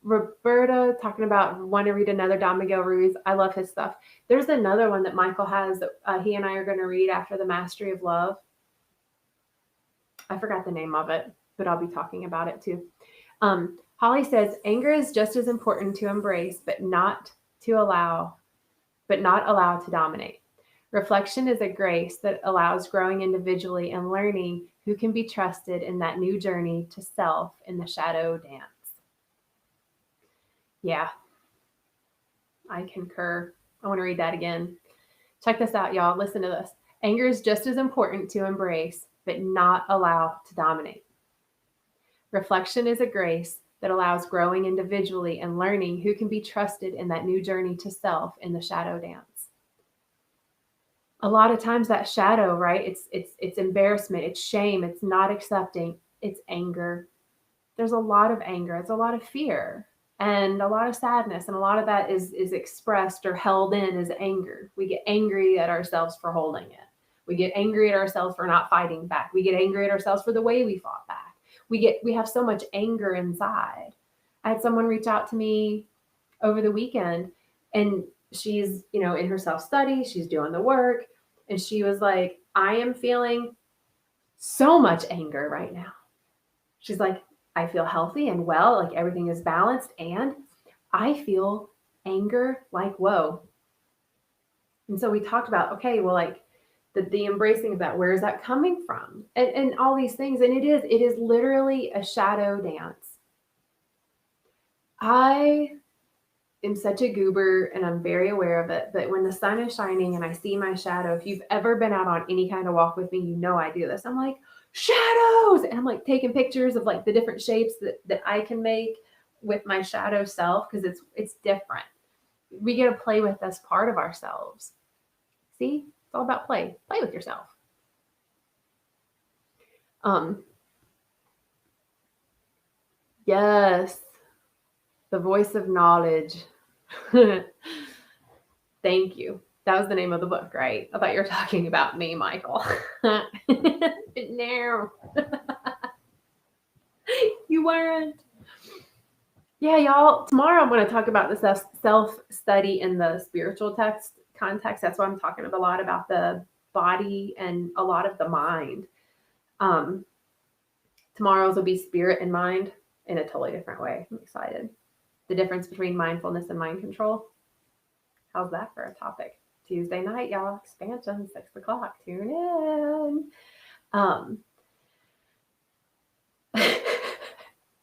[SPEAKER 1] Roberta talking about want to read another Don Miguel Ruiz. I love his stuff. There's another one that Michael has that he and I are going to read after the Mastery of Love. I forgot the name of it, but I'll be talking about it too. Holly says, anger is just as important to embrace, but not allowed to dominate. Reflection is a grace that allows growing individually and learning who can be trusted in that new journey to self in the shadow dance. Yeah, I concur. I want to read that again. Check this out, y'all. Listen to this. Anger is just as important to embrace, but not allow to dominate. Reflection is a grace that allows growing individually and learning who can be trusted in that new journey to self in the shadow dance. A lot of times that shadow, right? It's embarrassment, it's shame, it's not accepting, it's anger. There's a lot of anger, it's a lot of fear and a lot of sadness, and a lot of that is expressed or held in as anger. We get angry at ourselves for holding it. We get angry at ourselves for not fighting back. We get angry at ourselves for the way we fought back. We have so much anger inside. I had someone reach out to me over the weekend, and she's, in her self-study, she's doing the work, and she was like, I am feeling so much anger right now. She's like, I feel healthy and well, like everything is balanced, and I feel anger like, whoa. And so we talked about, okay, well, like the embracing of that, where is that coming from? And all these things. And it is literally a shadow dance. I am such a goober and I'm very aware of it. But when the sun is shining and I see my shadow, if you've ever been out on any kind of walk with me, you know I do this. I'm like, shadows! And I'm like taking pictures of like the different shapes that I can make with my shadow self, because it's different. We get to play with this part of ourselves. See? It's all about play. Play with yourself. Yes. The voice of knowledge. Thank you. That was the name of the book, right? I thought you were talking about me, Michael. No. You weren't. Yeah, y'all. Tomorrow I'm going to talk about the self-study in the spiritual text context. That's why I'm talking a lot about the body and a lot of the mind. Tomorrow's will be spirit and mind in a totally different way. I'm excited. The difference between mindfulness and mind control. How's that for a topic? Tuesday night, y'all. Expansion, 6:00. Tune in.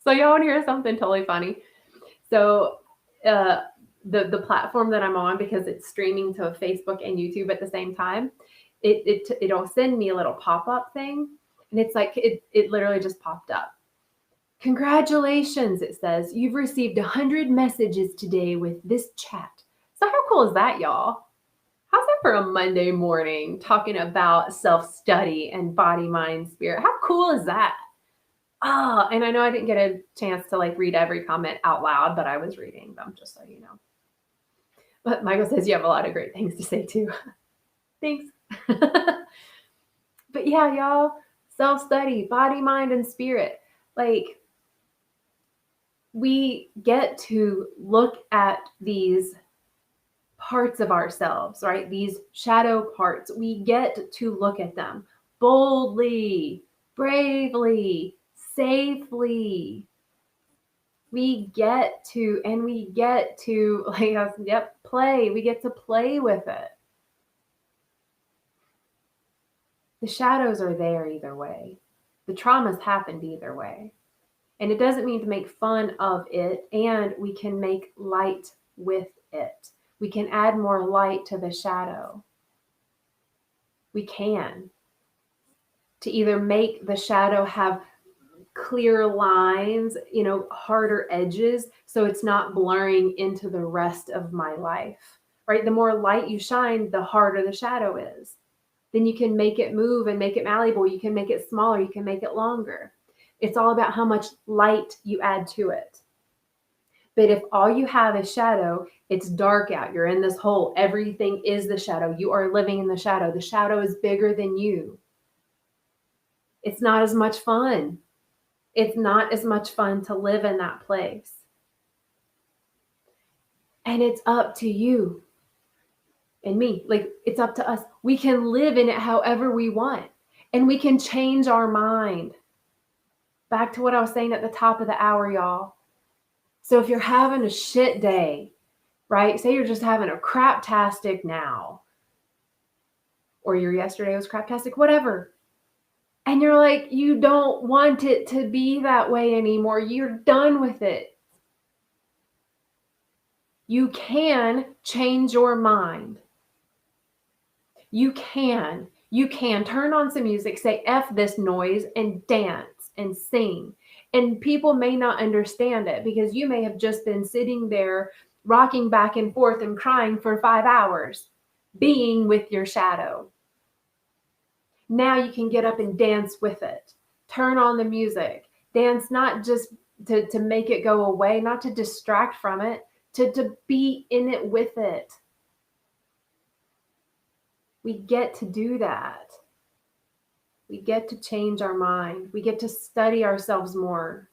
[SPEAKER 1] So y'all want to hear something totally funny? So the platform that I'm on, because it's streaming to Facebook and YouTube at the same time, it'll send me a little pop-up thing, and it's like it literally just popped up. Congratulations, it says, you've received 100 messages today with this chat. So how cool is that, y'all? How's that for a Monday morning talking about self-study and body, mind, spirit. How cool is that? Oh, and I know I didn't get a chance to like read every comment out loud, but I was reading them, just so you know. But Michael says you have a lot of great things to say too. Thanks. But yeah, y'all, self-study, body, mind, and spirit. Like, we get to look at these parts of ourselves, right? These shadow parts. We get to look at them boldly, bravely, safely. We get to like, play. We get to play with it. The shadows are there either way. The trauma's happened either way. And it doesn't mean to make fun of it, and we can make light with it. We can add more light to the shadow. We can. To either make the shadow have clear lines, harder edges, so it's not blurring into the rest of my life, right? The more light you shine, the harder the shadow is. Then you can make it move and make it malleable. You can make it smaller. You can make it longer. It's all about how much light you add to it. But if all you have is shadow, it's dark out. You're in this hole. Everything is the shadow. You are living in the shadow. The shadow is bigger than you. It's not as much fun. It's not as much fun to live in that place. And it's up to you and me. Like, it's up to us. We can live in it however we want. And we can change our mind. Back to what I was saying at the top of the hour, y'all. So if you're having a shit day, right? Say you're just having a craptastic now, or your yesterday was craptastic, whatever. And you're like, you don't want it to be that way anymore. You're done with it. You can change your mind. You can turn on some music, say F this noise, and dance and sing. And people may not understand it because you may have just been sitting there rocking back and forth and crying for 5 hours, being with your shadow. Now you can get up and dance with it. Turn on the music. Dance not just to make it go away, not to distract from it, to be in it with it. We get to do that. We get to change our mind. We get to study ourselves more.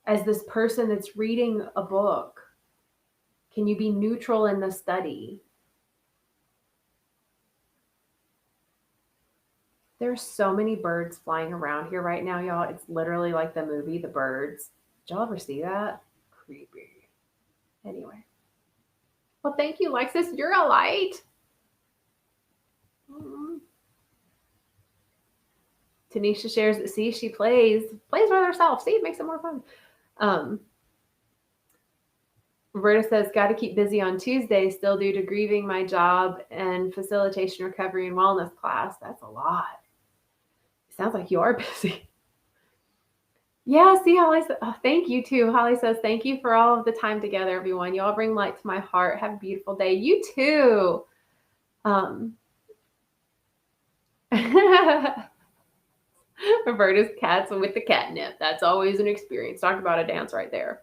[SPEAKER 1] As this person that's reading a book, can you be neutral in the study? There's so many birds flying around here right now, y'all. It's literally like the movie, The Birds. Did y'all ever see that? Creepy. Anyway. Well, thank you, Lexus. You're a light. Tanisha shares that, see, she plays with herself. See, it makes it more fun. Roberta says, got to keep busy on Tuesday, still due to grieving my job and facilitation, recovery, and wellness class. That's a lot. It sounds like you are busy. Yeah, see, Holly says, oh, thank you too. Holly says, thank you for all of the time together, everyone. You all bring light to my heart. Have a beautiful day. You too. Roberta's cats with the catnip. That's always an experience. Talk about a dance right there.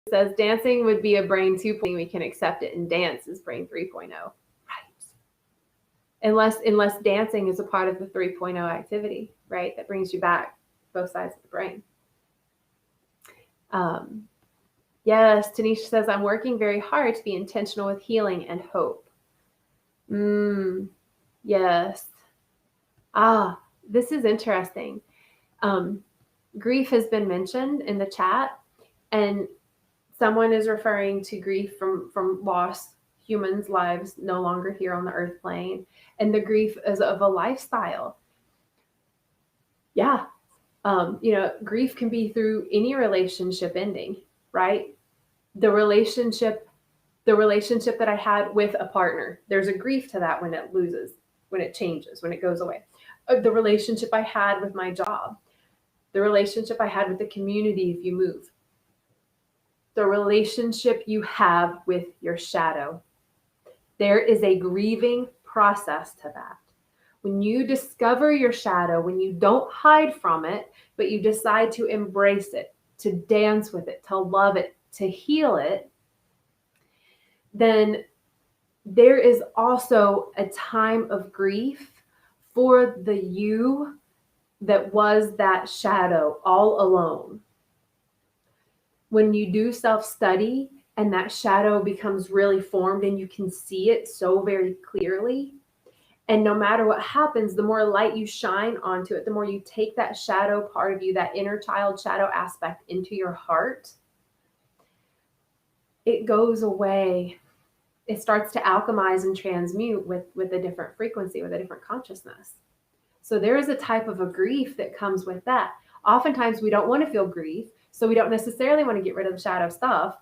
[SPEAKER 1] Says dancing would be a brain 2.0. We can accept it, and dance is brain 3.0. Right. Unless dancing is a part of the 3.0 activity, right? That brings you back both sides of the brain. Yes, Tanisha says, I'm working very hard to be intentional with healing and hope. Yes. This is interesting. Grief has been mentioned in the chat, and someone is referring to grief from lost humans' lives no longer here on the earth plane, and the grief is of a lifestyle. Yeah. Grief can be through any relationship ending, right? The relationship that I had with a partner, there's a grief to that when it loses, when it changes, when it goes away. The relationship I had with my job, the relationship I had with the community if you move. the relationship you have with your shadow. There is a grieving process to that. When you discover your shadow, when you don't hide from it, but you decide to embrace it, to dance with it, to love it, to heal it, then there is also a time of grief for the you that was that shadow all alone. When you do self-study and that shadow becomes really formed and you can see it so very clearly, and no matter what happens, the more light you shine onto it, the more you take that shadow part of you, that inner child shadow aspect into your heart, it goes away. It starts to alchemize and transmute with a different frequency, with a different consciousness. So there is a type of a grief that comes with that. Oftentimes we don't want to feel grief, so we don't necessarily want to get rid of the shadow stuff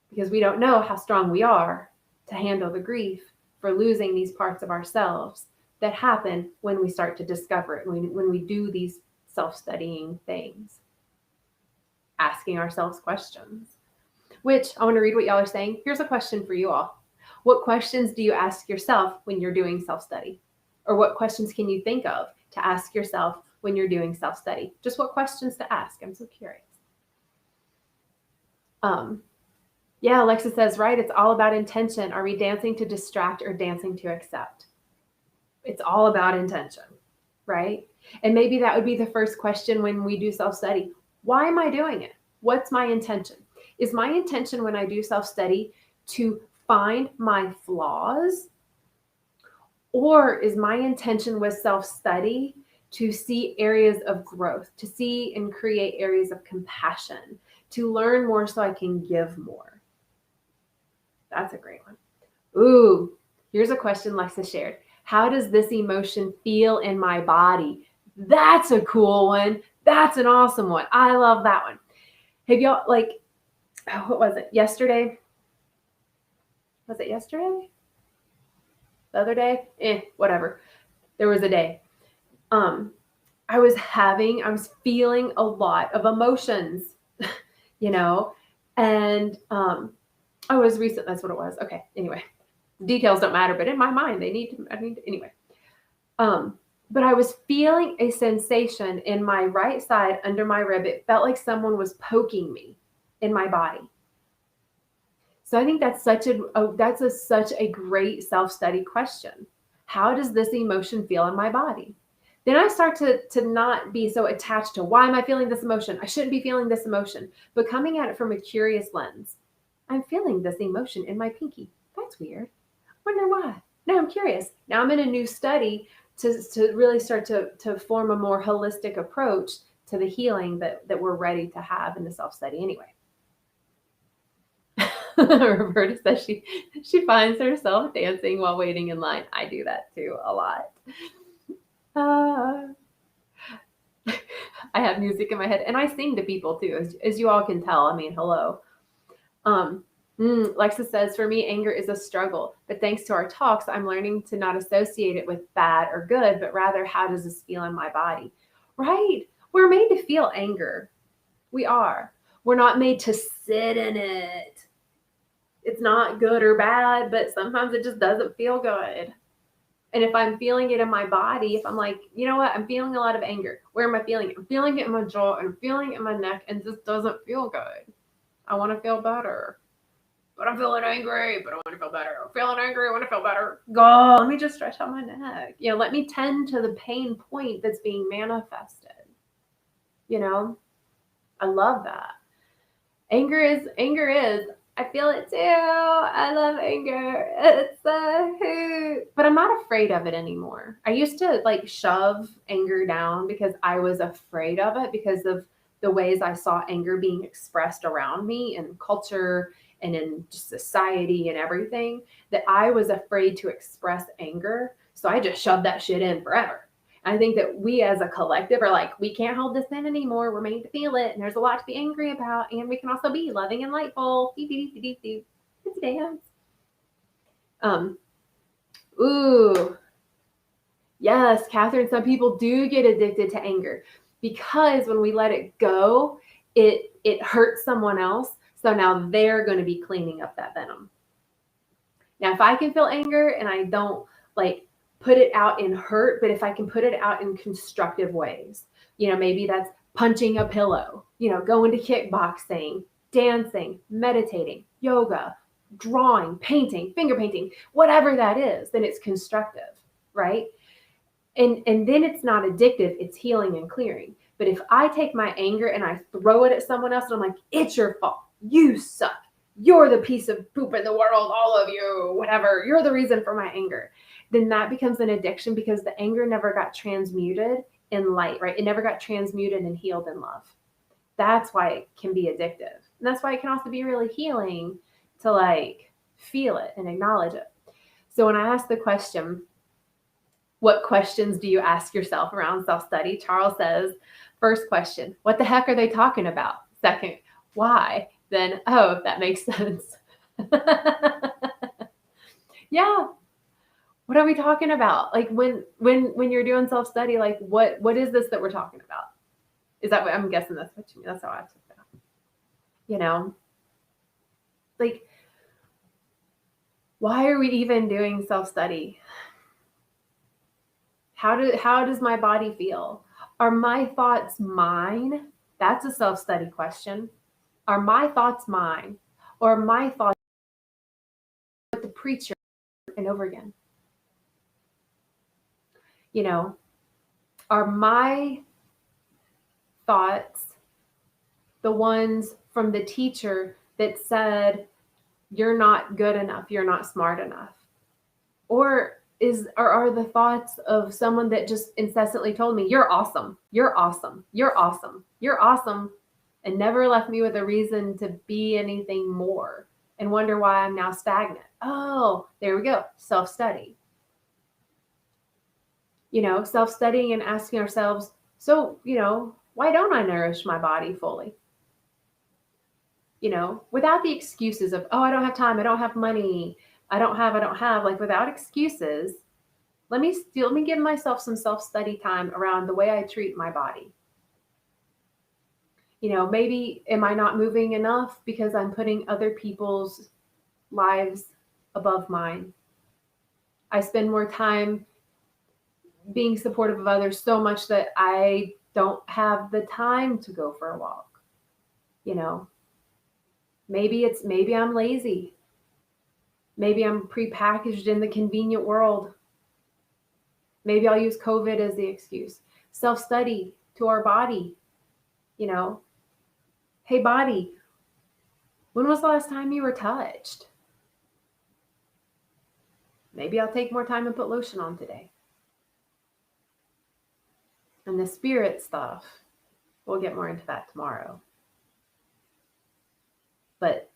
[SPEAKER 1] because we don't know how strong we are to handle the grief for losing these parts of ourselves that happen when we start to discover it, when we do these self-studying things, asking ourselves questions. Which I want to read what y'all are saying. Here's a question for you all. What questions do you ask yourself when you're doing self-study? Or what questions can you think of to ask yourself when you're doing self-study? Just what questions to ask. I'm so curious. Yeah, Alexa says, right, it's all about intention. Are we dancing to distract or dancing to accept? It's all about intention, right? And maybe that would be the first question when we do self-study. Why am I doing it? What's my intention? Is my intention when I do self-study to find my flaws? Or is my intention with self-study to see areas of growth, to see and create areas of compassion, to learn more so I can give more? That's a great one. Ooh, here's a question Lexa shared. How does this emotion feel in my body? That's a cool one. That's an awesome one. I love that one. Have y'all, like, what was it? Yesterday? Was it yesterday? The other day? Whatever. There was a day. I was feeling a lot of emotions, you know, and it was recent. That's what it was. Okay. Anyway, details don't matter, but in my mind, anyway. But I was feeling a sensation in my right side under my rib. It felt like someone was poking me in my body. So I think that's such a great self-study question. How does this emotion feel in my body? Then I start to not be so attached to why am I feeling this emotion? I shouldn't be feeling this emotion, but coming at it from a curious lens. I'm feeling this emotion in my pinky. That's weird. Wonder why. Now I'm curious. Now I'm in a new study to really start to form a more holistic approach to the healing that we're ready to have in the self-study anyway. Roberta says she finds herself dancing while waiting in line. I do that too a lot. I have music in my head and I sing to people too, as you all can tell. I mean, hello. Lexa says, for me, anger is a struggle, but thanks to our talks, I'm learning to not associate it with bad or good, but rather, how does this feel in my body? Right? We're made to feel anger. We are. We're not made to sit in it. It's not good or bad, but sometimes it just doesn't feel good. And if I'm feeling it in my body, if I'm like, you know what, I'm feeling a lot of anger. Where am I feeling it? I'm feeling it in my jaw and I'm feeling it in my neck, and this doesn't feel good. I want to feel better. But I'm feeling angry, but I want to feel better. I'm feeling angry, I want to feel better. Go, let me just stretch out my neck. Let me tend to the pain point that's being manifested. I love that. Anger is, I feel it too. I love anger. It's a hoot. But I'm not afraid of it anymore. I used to shove anger down because I was afraid of it because of the ways I saw anger being expressed around me in culture and in just society and everything, that I was afraid to express anger. So I just shoved that shit in forever. I think that we as a collective are like, we can't hold this in anymore. We're made to feel it. And there's a lot to be angry about. And we can also be loving and lightful. It's a dance. Ooh. Yes, Catherine, some people do get addicted to anger because when we let it go, it hurts someone else. So now they're going to be cleaning up that venom. Now, if I can feel anger and I don't like put it out in hurt, but if I can put it out in constructive ways, maybe that's punching a pillow, going to kickboxing, dancing, meditating, yoga, drawing, painting, finger painting, whatever that is, then it's constructive, right? And then it's not addictive, it's healing and clearing. But if I take my anger and I throw it at someone else and I'm like, it's your fault, you suck, you're the piece of poop in the world, all of you, whatever, you're the reason for my anger, then that becomes an addiction because the anger never got transmuted in light, right? It never got transmuted and healed in love. That's why it can be addictive. And that's why it can also be really healing to like feel it and acknowledge it. So when I ask the question, what questions do you ask yourself around self-study? Charles says, first question, what the heck are they talking about? Second, why? Then, oh, that makes sense. Yeah. What are we talking about? Like when you're doing self-study, like what is this that we're talking about? Is that what I'm guessing that's what you mean? That's how I took that. Like, why are we even doing self-study? How does my body feel? Are my thoughts mine? That's a self-study question. Are my thoughts mine? Or are my thoughts with the preacher and over again? Are my thoughts the ones from the teacher that said, you're not good enough, you're not smart enough? Or are the thoughts of someone that just incessantly told me, you're awesome, you're awesome, you're awesome, you're awesome, and never left me with a reason to be anything more and wonder why I'm now stagnant? Oh, there we go. Self-study. Self-studying and asking ourselves, so, why don't I nourish my body fully? Without the excuses of, oh, I don't have time, I don't have money, I don't have, like without excuses, let me give myself some self-study time around the way I treat my body. Maybe am I not moving enough because I'm putting other people's lives above mine? I spend more time being supportive of others so much that I don't have the time to go for a walk. Maybe I'm lazy. Maybe I'm prepackaged in the convenient world. Maybe I'll use COVID as the excuse. Self-study to our body. Hey body, when was the last time you were touched? Maybe I'll take more time and put lotion on today. And the spirit stuff, we'll get more into that tomorrow. But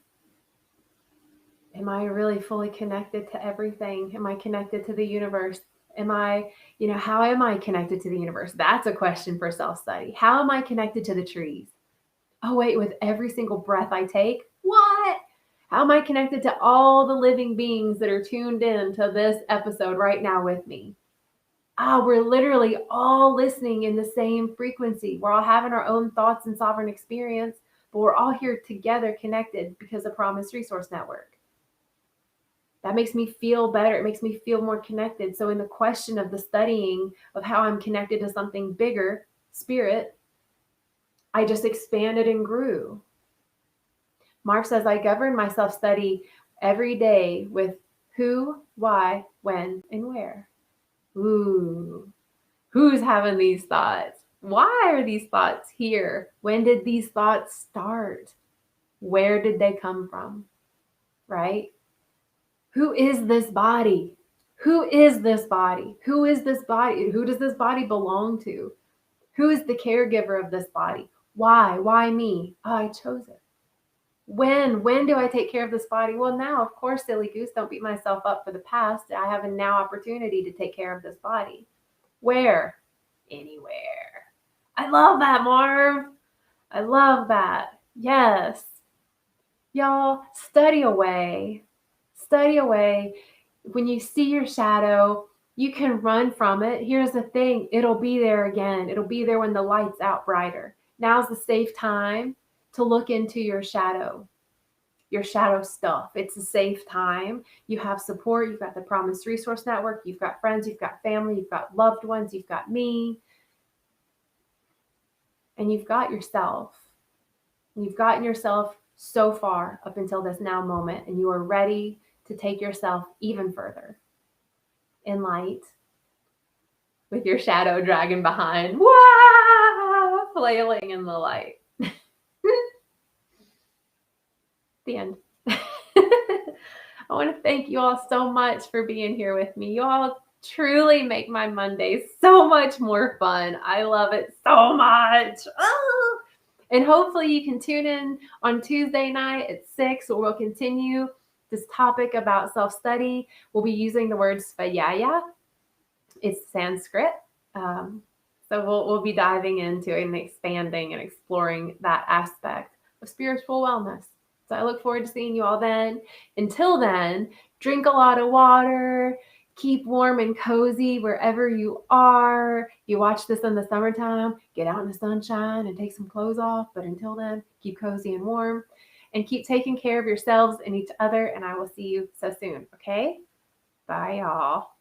[SPEAKER 1] am I really fully connected to everything? Am I connected to the universe? How am I connected to the universe? That's a question for self-study. How am I connected to the trees? Oh, wait, with every single breath I take? What? How am I connected to all the living beings that are tuned in to this episode right now with me? We're literally all listening in the same frequency. We're all having our own thoughts and sovereign experience, but we're all here together connected because of Promise Resource Network. That makes me feel better. It makes me feel more connected. So in the question of the studying of how I'm connected to something bigger, spirit, I just expanded and grew. Mark says, I govern my self-study every day with who, why, when, and where. Ooh, who's having these thoughts? Why are these thoughts here? When did these thoughts start? Where did they come from? Right? Who is this body? Who is this body? Who is this body? Who does this body belong to? Who is the caregiver of this body? Why? Why me? Oh, I chose it. When do I take care of this body? Well, now, of course, silly goose, don't beat myself up for the past. I have a now opportunity to take care of this body. Where? Anywhere. I love that, Marv. I love that. Yes. Y'all, study away. Study away. When you see your shadow, you can run from it. Here's the thing. It'll be there again. It'll be there when the light's out brighter. Now's the safe time to look into your shadow stuff. It's a safe time. You have support. You've got the Promise Resource Network. You've got friends. You've got family. You've got loved ones. You've got me. And you've got yourself. You've gotten yourself so far up until this now moment, and you are ready to take yourself even further in light with your shadow dragging behind, wah, flailing in the light. The end. I want to thank you all so much for being here with me. You all truly make my Mondays so much more fun. I love it so much. Oh! And hopefully you can tune in on Tuesday night at 6, where we'll continue this topic about self-study. We'll be using the word svayaya. It's Sanskrit. So we'll be diving into and expanding and exploring that aspect of spiritual wellness. So I look forward to seeing you all then. Until then, drink a lot of water, keep warm and cozy wherever you are. You watch this in the summertime, get out in the sunshine and take some clothes off. But until then, keep cozy and warm and keep taking care of yourselves and each other. And I will see you so soon. Okay? Bye, y'all.